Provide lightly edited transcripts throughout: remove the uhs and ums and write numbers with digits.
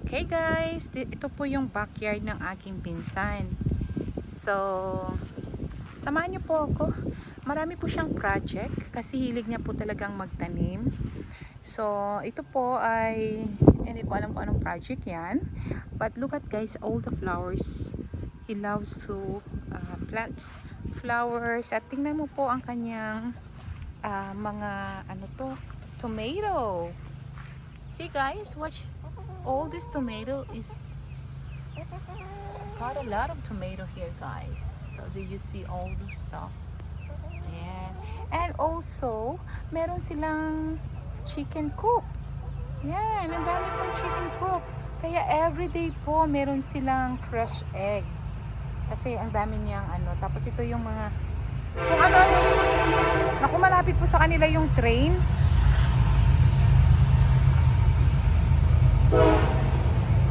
Okay guys, ito po yung backyard ng aking pinsan. So, samahan niyo po ako. Marami po siyang project kasi hilig niya po talagang magtanim. So, ito po ay hindi ko alam kung anong project yan. But look at guys, all the flowers. He loves to plants flowers. At tingnan mo po ang kanyang mga tomato. See guys, watch. All this tomato is got a lot of tomato here guys. So did you see all the stuff? Yeah. And also meron silang chicken coop. Yan, ang dami pong chicken coop. Kaya everyday po meron silang fresh egg. Kasi ang dami niyang tapos ito yung mga kung ano. Naku, malapit po sa kanila yung train.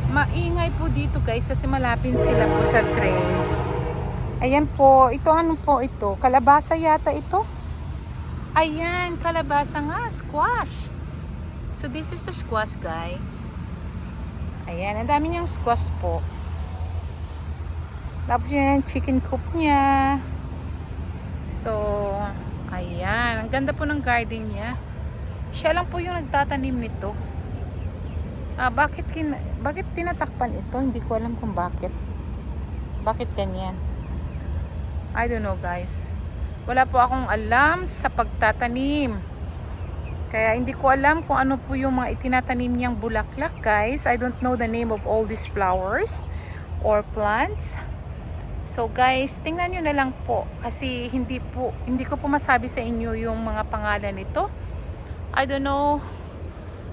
Maingay po dito guys kasi malapit sila po sa train. Ayan po, ito ano po ito? Kalabasa yata ito? Ayan, kalabasa nga, squash. So this is the squash guys. Ayan, ang dami niyang squash po. Tapos yun yung chicken coop niya. So, ayan, ang ganda po ng garden niya. Siya lang po yung nagtatanim nito. Bakit tinatakpan ito? Hindi ko alam kung bakit. Bakit ganyan? I don't know guys. Wala po akong alam sa pagtatanim. Kaya hindi ko alam kung ano po yung mga itinatanim niyang bulaklak guys. I don't know the name of all these flowers or plants. So guys, tingnan nyo na lang po. Kasi hindi ko po masabi sa inyo yung mga pangalan nito. I don't know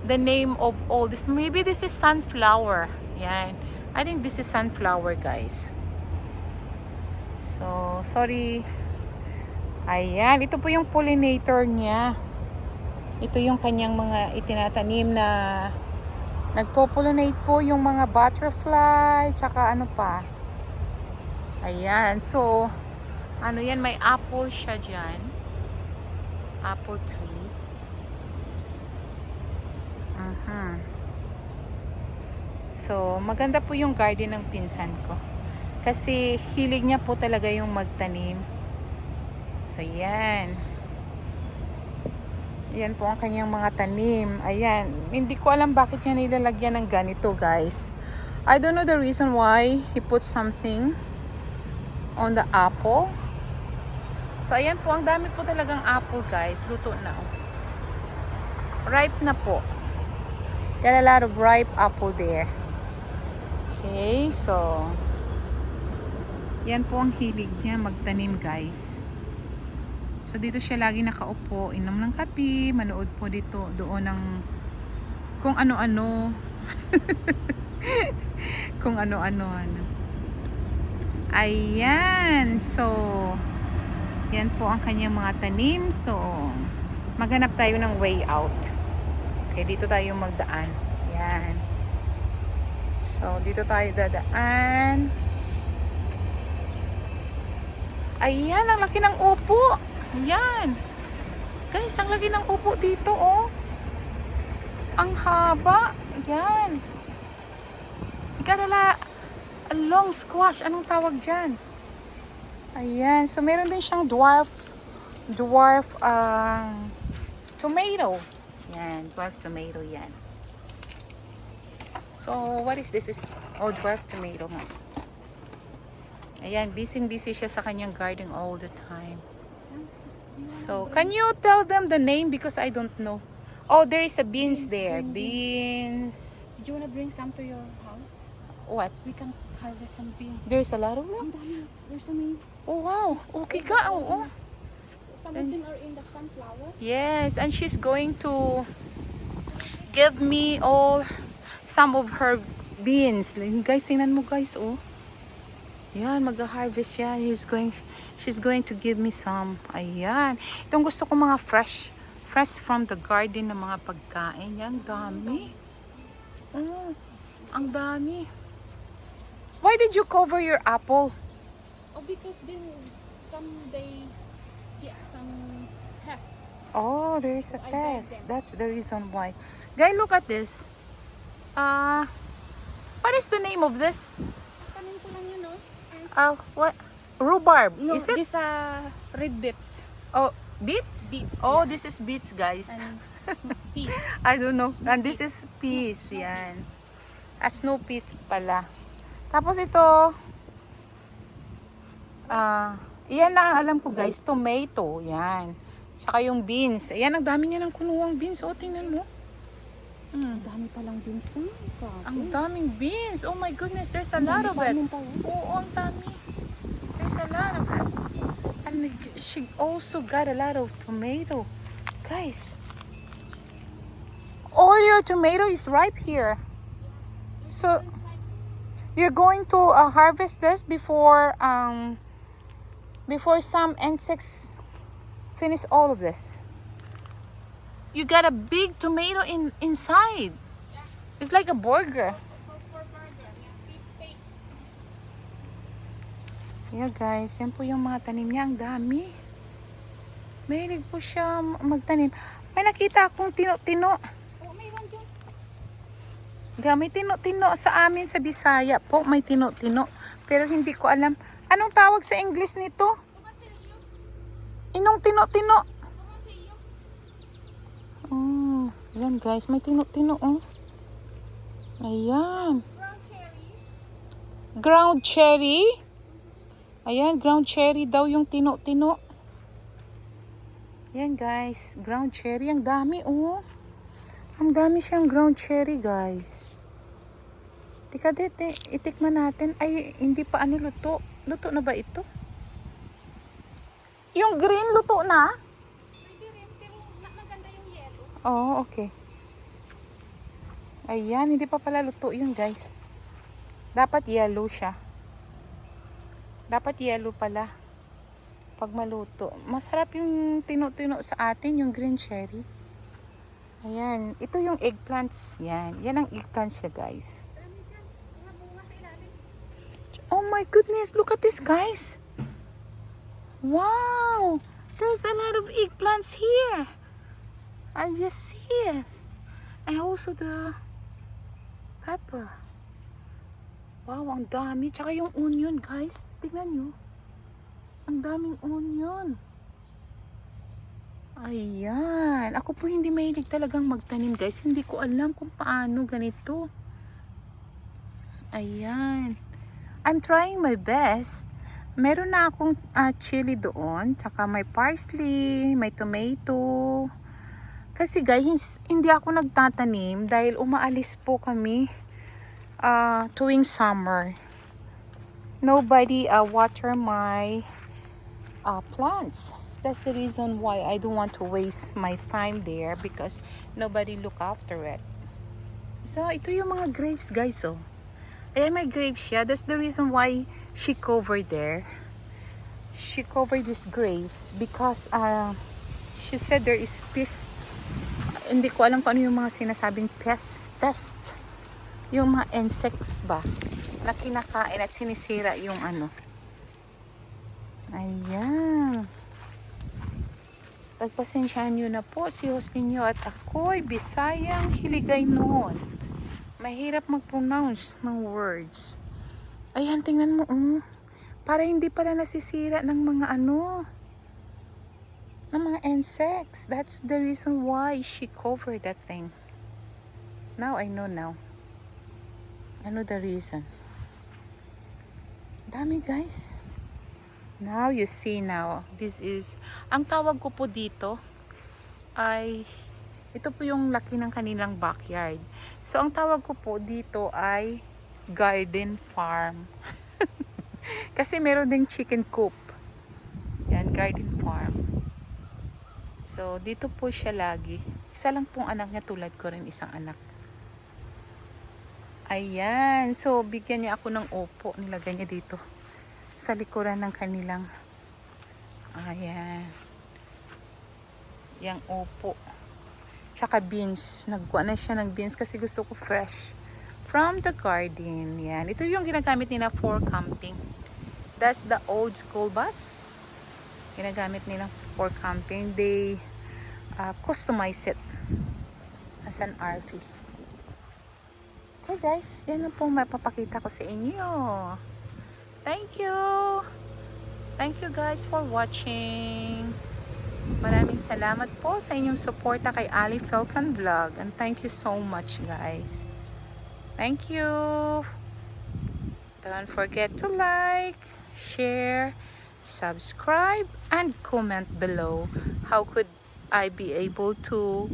the name of all this. Maybe this is sunflower. Yan. I think this is sunflower guys. So, sorry. Ayan. Ito po yung pollinator niya. Ito yung kanyang mga itinatanim na nagpo-pollinate po yung mga butterfly. Tsaka ano pa. Ayan. So, ano yan? May apple siya dyan. Apple tree. So, maganda po yung garden ng pinsan ko. Kasi hilig niya po talaga yung magtanim. So, yan. Yan po ang kanyang mga tanim. Ayan. Hindi ko alam bakit niya nilalagyan ng ganito, guys. I don't know the reason why he put something on the apple. So, ayan po. Ang dami po talagang apple, guys. Luto na. Ripe na po. Got a lot of ripe apple there. Okay, so yan po ang hilig niya magtanim guys. So dito siya lagi nakaupo, inom ng kape, manood po dito doon ng kung ano-ano. Kung ano-ano. Ayan, so yan po ang kanyang mga tanim. So maghanap tayo ng way out. Okay, dito tayo magdaan. Yan. So, dito tayo dadaan. Ayan, ang laki ng upo. Ayan. Guys, ang laki ng upo dito, oh. Ang haba. Ayan. Ikalala, a long squash. Anong tawag dyan? Ayan. So, meron din siyang dwarf tomato. Yan, dwarf tomato yan. So, what is this? Dwarf tomato nga. Ayan, busy siya sa kanyang garden all the time. So, can you tell them the name? Because I don't know. Oh, there is a beans there. Beans. Do you want to bring some to your house? What? We can harvest some beans. There's a lot of them? Ang dami. There's so many. Oh, wow. Okay ka. Oo. Some of them are in the sunflower. Yes, and she's going to give me some of her beans. Guys, tingnan mo guys, oh. Yan, mag-harvest siya. She's going to give me some. Ayan. Itong gusto ko mga fresh from the garden na mga pagkain. Yan, dami. Oh, ang dami. Why did you cover your apple? Oh, because then someday some pest. Oh, there is a I buy pest. them. That's the reason why. Guys, look at this. What is the name of this? Tanim ko lang yun, no? What? Rhubarb. No, Is it? this red beets. Oh, beets? Beets, Oh, yeah. this is beets, guys. And peas. I don't know. And this is peas. Yan. Snow peas pala. Tapos ito, yan na ang alam ko, guys. Tomato. Yan. Tsaka yung beans. Ayan, ang dami niya ng kunuwang beans. O, tingnan mo. Ang dami palang beans na. Ang daming beans. Oh my goodness, there's a lot of it. Oo, ang dami. There's a lot of it. And she also got a lot of tomato. Guys, all your tomato is ripe here. So, you're going to harvest this before some insects finish all of this. You got a big tomato inside. It's like a burger. For burger, yeah. Beef steak. Yeah guys, yan po yung mga tanim niya. Ang dami. Mahilig po siya magtanim. May nakita akong tino-tino. Oh, mayroon dyan. May tino-tino sa amin sa Bisaya po. May tino-tino. Pero hindi ko alam. Anong tawag sa English nito? Inong tino-tino? Oh, yan guys. May tino-tino oh. Ayan. Ground cherry. Ayan, ground cherry daw yung tino-tino. Yan guys, ground cherry. Ang dami oh. Ang dami siyang ground cherry guys. Tika dete, itikman natin. Ay, hindi pa luto. Luto na ba ito? Yung green luto na? Pwede rin, pero maganda yung yellow. Oh, okay. Ayan, hindi pa pala luto yun guys. Dapat yellow siya. Dapat yellow pala. Pag maluto. Masarap yung tino-tino sa atin, yung green cherry. Ayan. Ito yung eggplants. Yan. Yan ang eggplants siya guys. Oh my goodness. Look at this guys. Wow. There's a lot of eggplants here. I just see it. And also the pepper. Wow, ang dami. Tsaka yung onion, guys. Tingnan nyo. Ang daming onion. Ayan. Ako po hindi mahilig talagang magtanim, guys. Hindi ko alam kung paano ganito. Ayan. I'm trying my best. Meron na akong chili doon. Tsaka may parsley, may tomato. Kasi guys, hindi ako nagtatanim dahil umaalis po kami tuwing summer. Nobody water my plants. That's the reason why I don't want to waste my time there because nobody look after it. So, ito yung mga grapes guys oh. Ayan, may grapes siya. That's the reason why she covered there. She covered these grapes because she said there is pest. Hindi ko alam kung ano yung mga sinasabing pest. Yung mga insects ba na kinakain at sinisira yung ano. Ayan. Pagpasensyaan nyo na po si host ninyo at ako'y Bisayang Hiligay noon. Mahirap mag-pronounce ng words. Ayan, tingnan mo. Para hindi pala nasisira ng mga ano. Ng mga insects. That's the reason why she covered that thing. Now I know now. I know the reason. Dami guys. Now you see now. This is, ang tawag ko po dito ay, ito po yung laki ng kanilang backyard. So ang tawag ko po dito ay garden farm. Kasi meron ding chicken coop. Yan, garden farm. So dito po siya lagi. Isa lang pong anak niya, tulad ko rin isang anak. Ayan. So bigyan niya ako ng upo. Nilagay niya dito sa likuran ng kanilang ayan yung upo tsaka beans, nagkuha na siya ng beans kasi gusto ko fresh from the garden. Yan, ito yung ginagamit nila for camping. That's the old school bus ginagamit nila for camping. They customize it as an RV. Okay guys, yan lang po mapapakita ko sa inyo. Thank you! Thank you guys for watching. Maraming salamat po sa inyong suporta kay Ali Falcon Vlog. And thank you so much guys. Thank you! Don't forget to like, share, subscribe, and comment below. How could I be able to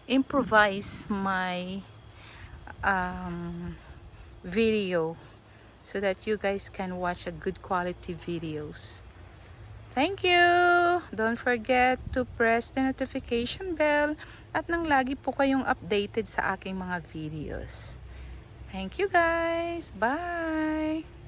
improvise my video so that you guys can watch a good quality videos. Thank you! Don't forget to press the notification bell at nang lagi po kayong updated sa aking mga videos. Thank you guys! Bye!